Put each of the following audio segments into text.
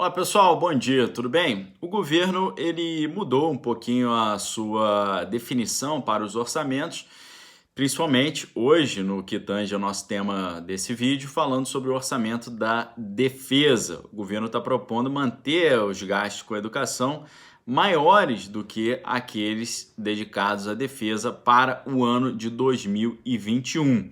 Olá pessoal, bom dia, tudo bem? O governo ele mudou um pouquinho a sua definição para os orçamentos, principalmente hoje no que tange ao nosso tema desse vídeo, falando sobre o orçamento da defesa. O governo está propondo manter os gastos com a educação maiores do que aqueles dedicados à defesa para o ano de 2021.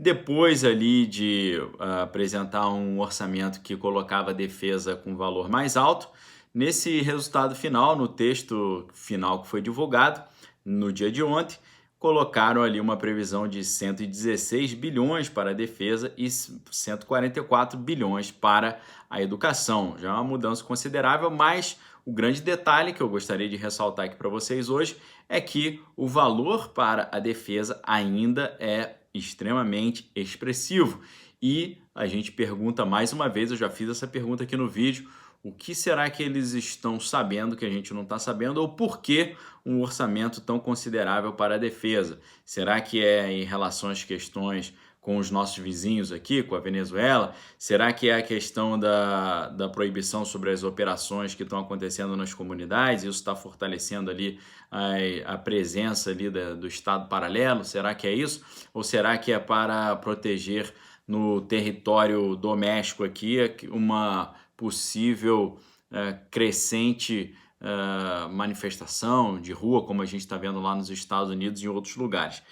Depois ali de apresentar um orçamento que colocava a defesa com valor mais alto, nesse resultado final, no texto final que foi divulgado no dia de ontem, colocaram ali uma previsão de 116 bilhões para a defesa e 144 bilhões para a educação. Já é uma mudança considerável, mas o grande detalhe que eu gostaria de ressaltar aqui para vocês hoje é que o valor para a defesa ainda é extremamente expressivo. E a gente pergunta mais uma vez, eu já fiz essa pergunta aqui no vídeo, o que será que eles estão sabendo que a gente não está sabendo, ou por que um orçamento tão considerável para a defesa? Será que é em relação às questões com os nossos vizinhos aqui, com a Venezuela? Será que é a questão da proibição sobre as operações que estão acontecendo nas comunidades? Isso está fortalecendo ali a presença ali do Estado paralelo? Será que é isso? Ou será que é para proteger no território doméstico aqui uma possível crescente manifestação de rua, como a gente está vendo lá nos Estados Unidos e em outros lugares?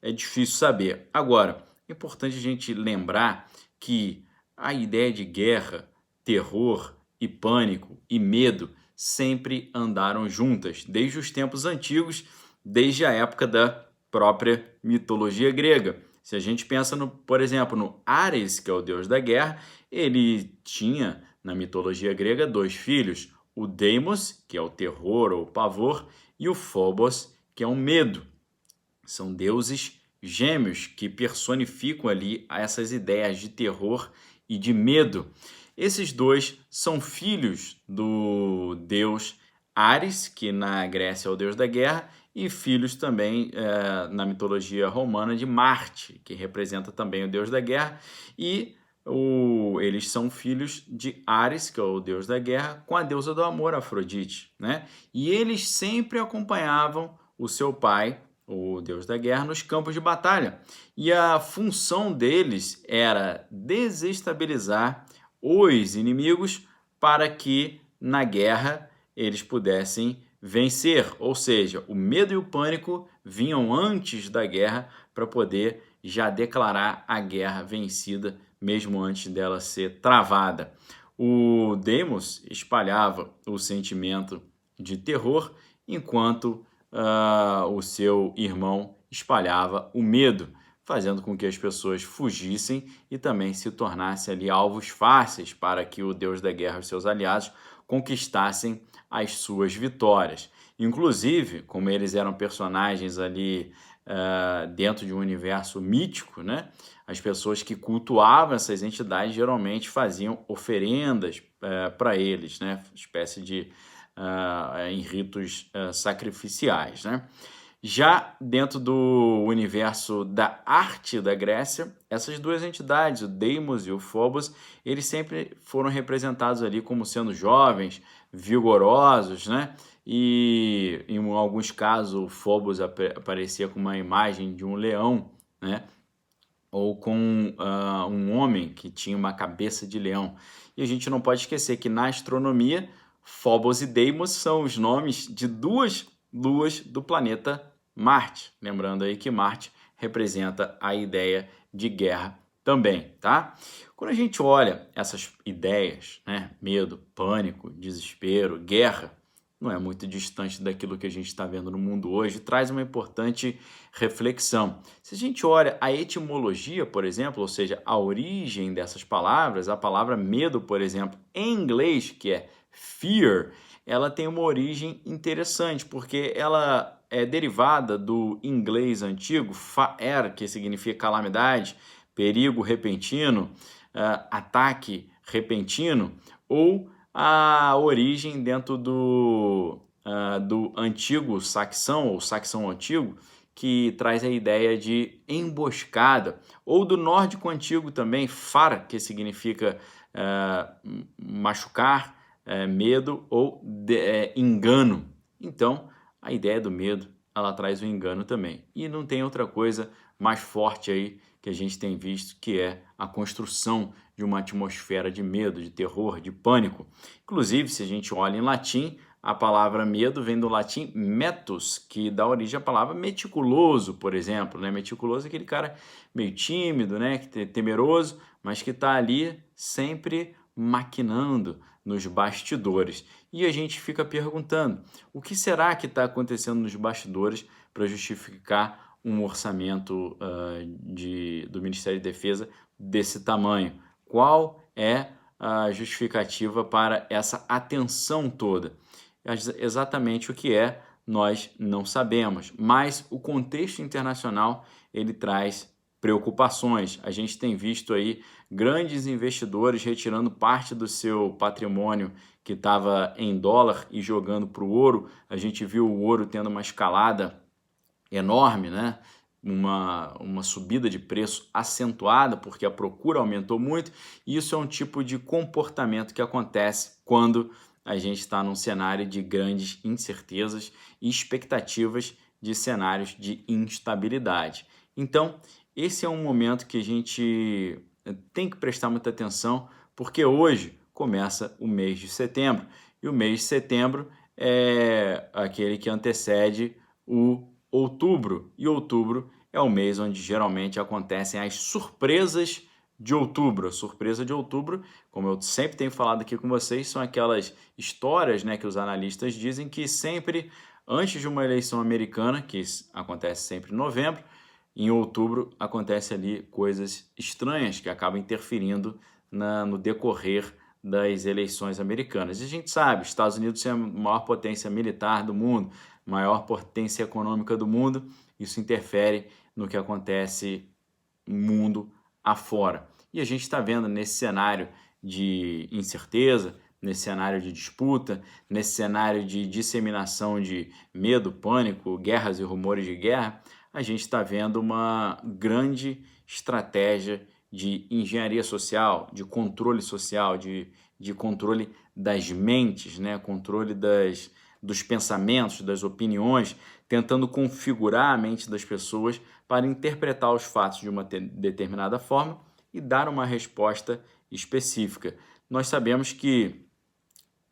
É difícil saber. Agora, é importante a gente lembrar que a ideia de guerra, terror e pânico e medo sempre andaram juntas, desde os tempos antigos, desde a época da própria mitologia grega. Se a gente pensa, por exemplo, no Ares, que é o deus da guerra, ele tinha, na mitologia grega, dois filhos, o Deimos, que é o terror ou o pavor, e o Phobos, que é o medo. São deuses gêmeos que personificam ali essas ideias de terror e de medo. Esses dois são filhos do deus Ares, que na Grécia é o deus da guerra, e filhos também na mitologia romana de Marte, que representa também o deus da guerra, e eles são filhos de Ares, que é o deus da guerra, com a deusa do amor, Afrodite, né? E eles sempre acompanhavam o seu pai, o deus da guerra, nos campos de batalha. E a função deles era desestabilizar os inimigos para que na guerra eles pudessem vencer. Ou seja, o medo e o pânico vinham antes da guerra para poder já declarar a guerra vencida, mesmo antes dela ser travada. O Deimos espalhava o sentimento de terror, enquanto o seu irmão espalhava o medo, fazendo com que as pessoas fugissem e também se tornassem ali alvos fáceis para que o deus da guerra e seus aliados conquistassem as suas vitórias. Inclusive, como eles eram personagens ali dentro de um universo mítico, né? As pessoas que cultuavam essas entidades geralmente faziam oferendas para eles, né? Espécie de em ritos sacrificiais, né? Já dentro do universo da arte da Grécia, essas duas entidades, o Deimos e o Phobos, eles sempre foram representados ali como sendo jovens, vigorosos, né? E em alguns casos o Phobos aparecia com uma imagem de um leão, né? Ou com um homem que tinha uma cabeça de leão. E a gente não pode esquecer que na astronomia, Phobos e Deimos são os nomes de duas luas do planeta Marte. Lembrando aí que Marte representa a ideia de guerra também, tá? Quando a gente olha essas ideias, né, medo, pânico, desespero, guerra, não é muito distante daquilo que a gente está vendo no mundo hoje, traz uma importante reflexão. Se a gente olha a etimologia, por exemplo, ou seja, a origem dessas palavras, a palavra medo, por exemplo, em inglês, que é fear, ela tem uma origem interessante, porque ela é derivada do inglês antigo, faer, que significa calamidade, perigo repentino, ataque repentino, ou a origem dentro do antigo saxão, ou saxão antigo, que traz a ideia de emboscada, ou do nórdico antigo também, far, que significa machucar, medo ou engano. Então, a ideia do medo, ela traz o engano também. E não tem outra coisa mais forte aí que a gente tem visto, que é a construção de uma atmosfera de medo, de terror, de pânico. Inclusive, se a gente olha em latim, a palavra medo vem do latim metus, que dá origem à palavra meticuloso, por exemplo, né? Meticuloso é aquele cara meio tímido, né? Temeroso, mas que está ali sempre maquinando nos bastidores. E a gente fica perguntando, o que será que está acontecendo nos bastidores para justificar um orçamento do Ministério da Defesa desse tamanho? Qual é a justificativa para essa atenção toda? Exatamente o que é, nós não sabemos, mas o contexto internacional ele traz preocupações. A gente tem visto aí grandes investidores retirando parte do seu patrimônio que estava em dólar e jogando para o ouro. A gente viu o ouro tendo uma escalada enorme, né? Uma subida de preço acentuada porque a procura aumentou muito. E isso é um tipo de comportamento que acontece quando a gente está num cenário de grandes incertezas e expectativas de cenários de instabilidade. Então, esse é um momento que a gente tem que prestar muita atenção, porque hoje começa o mês de setembro, e o mês de setembro é aquele que antecede o outubro, e outubro é o mês onde geralmente acontecem as surpresas de outubro. A surpresa de outubro, como eu sempre tenho falado aqui com vocês, são aquelas histórias, né, que os analistas dizem que sempre antes de uma eleição americana, que acontece sempre em novembro, em outubro acontece ali coisas estranhas que acabam interferindo no decorrer das eleições americanas. E a gente sabe, Estados Unidos é a maior potência militar do mundo, maior potência econômica do mundo, isso interfere no que acontece no mundo afora. E a gente está vendo nesse cenário de incerteza, nesse cenário de disputa, nesse cenário de disseminação de medo, pânico, guerras e rumores de guerra, a gente está vendo uma grande estratégia de engenharia social, de controle social, de controle das mentes, né? Controle dos pensamentos, das opiniões, tentando configurar a mente das pessoas para interpretar os fatos de uma determinada forma e dar uma resposta específica. Nós sabemos que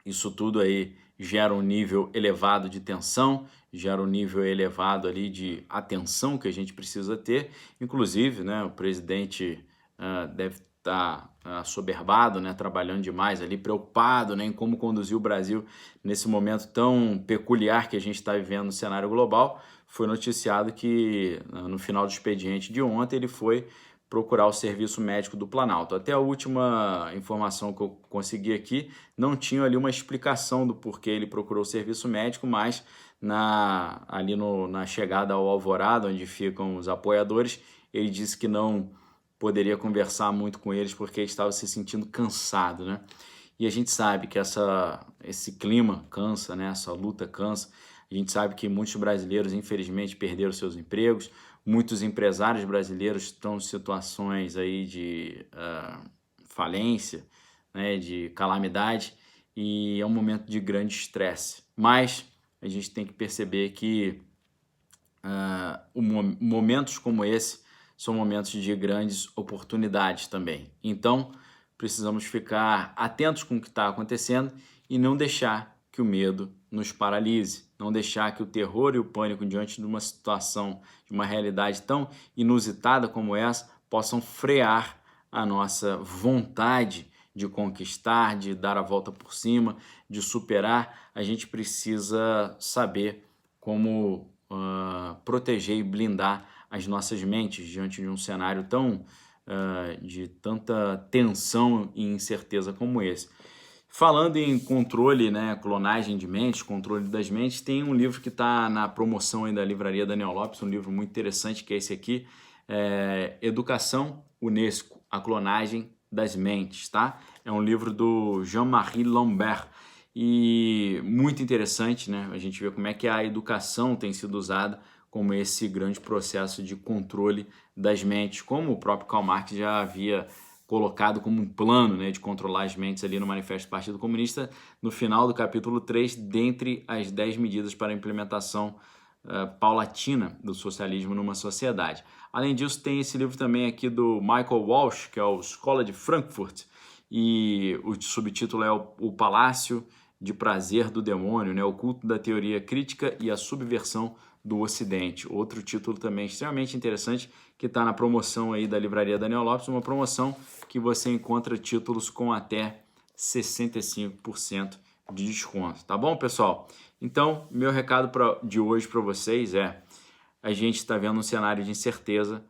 isso tudo aí gera um nível elevado de tensão, gera um nível elevado ali de atenção que a gente precisa ter. Inclusive, né, o presidente deve estar assoberbado, né, trabalhando demais ali, preocupado, né, em como conduzir o Brasil nesse momento tão peculiar que a gente está vivendo no cenário global. Foi noticiado que no final do expediente de ontem ele foi procurar o serviço médico do Planalto. Até a última informação que eu consegui aqui, não tinha ali uma explicação do porquê ele procurou o serviço médico, mas na chegada ao Alvorada, onde ficam os apoiadores, ele disse que não poderia conversar muito com eles porque estava se sentindo cansado, né? E a gente sabe que esse clima cansa, né? Essa luta cansa. A gente sabe que muitos brasileiros, infelizmente, perderam seus empregos. Muitos empresários brasileiros estão em situações aí de falência, né, de calamidade, e é um momento de grande estresse. Mas a gente tem que perceber que momentos como esse são momentos de grandes oportunidades também. Então, precisamos ficar atentos com o que está acontecendo e não deixar que o medo nos paralise, não deixar que o terror e o pânico diante de uma situação, de uma realidade tão inusitada como essa, possam frear a nossa vontade de conquistar, de dar a volta por cima, de superar. A gente precisa saber como proteger e blindar as nossas mentes diante de um cenário tão de tanta tensão e incerteza como esse. Falando em controle, né, clonagem de mentes, controle das mentes, tem um livro que está na promoção aí da livraria Daniel Lopes, um livro muito interessante, que é esse aqui, Educação UNESCO, a clonagem das mentes, tá? É um livro do Jean-Marie Lambert e muito interessante, né? A gente vê como é que a educação tem sido usada como esse grande processo de controle das mentes, como o próprio Karl Marx já havia colocado como um plano, né, de controlar as mentes ali no Manifesto do Partido Comunista, no final do capítulo 3, dentre as 10 medidas para a implementação paulatina do socialismo numa sociedade. Além disso, tem esse livro também aqui do Michael Walsh, que é o Escola de Frankfurt, e o subtítulo é O Palácio de Prazer do Demônio, né, o culto da teoria crítica e a subversão do Ocidente. Outro título também extremamente interessante, que está na promoção aí da Livraria Daniel Lopes, uma promoção que você encontra títulos com até 65% de desconto, tá bom, pessoal? Então, meu recado de hoje para vocês é: a gente está vendo um cenário de incerteza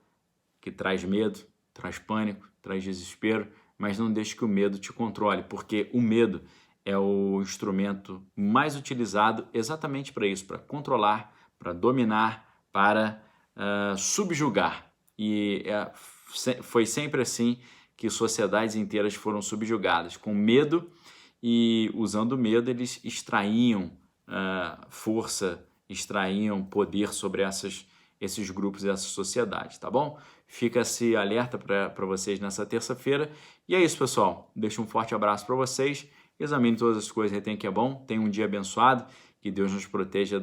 que traz medo, traz pânico, traz desespero, mas não deixe que o medo te controle, porque o medo é o instrumento mais utilizado exatamente para isso, para controlar, para dominar, para subjugar. E foi sempre assim que sociedades inteiras foram subjugadas, com medo, e usando o medo eles extraíam força, extraíam poder sobre esses grupos e essas sociedades, tá bom? Fica-se alerta para vocês nessa terça-feira. E é isso, pessoal. Deixo um forte abraço para vocês. Examine todas as coisas, retém que é bom. Tenha um dia abençoado. Que Deus nos proteja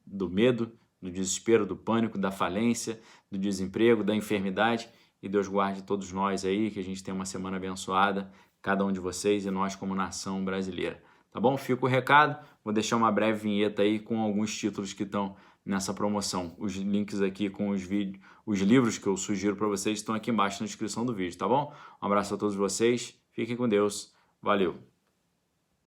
do medo, do desespero, do pânico, da falência, do desemprego, da enfermidade. E Deus guarde todos nós aí, que a gente tenha uma semana abençoada, cada um de vocês e nós como nação brasileira. Tá bom? Fica o recado. Vou deixar uma breve vinheta aí com alguns títulos que estão nessa promoção. Os links aqui com os livros que eu sugiro para vocês estão aqui embaixo na descrição do vídeo, tá bom? Um abraço a todos vocês. Fiquem com Deus. Valeu!